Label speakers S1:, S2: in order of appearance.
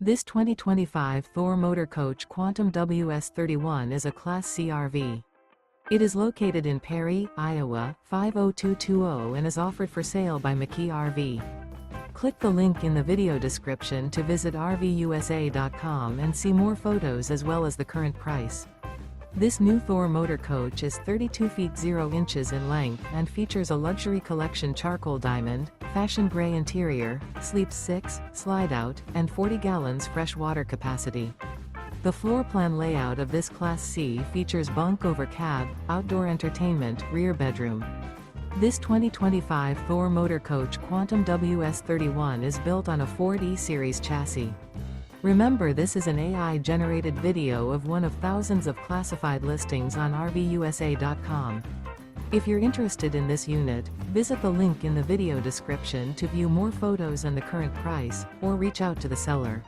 S1: This 2025 Thor Motor Coach Quantum WS31 is a Class C RV. It is located in Perry, Iowa, 50220 and is offered for sale by McKee RV. Click the link in the video description to visit RVUSA.com and see more photos as well as the current price. This new Thor Motor Coach is 32 feet 0 inches in length and features a luxury collection charcoal diamond, fashion gray interior, sleeps 6, Slideout, and 40 gallons fresh water capacity. The floor plan layout of this Class C features bunk over cab, outdoor entertainment, rear bedroom. This 2025 Thor Motor Coach Quantum WS31 is built on a Ford E-Series chassis. Remember, this is an AI-generated video of one of thousands of classified listings on RVUSA.com. If you're interested in this unit, visit the link in the video description to view more photos and the current price, or reach out to the seller.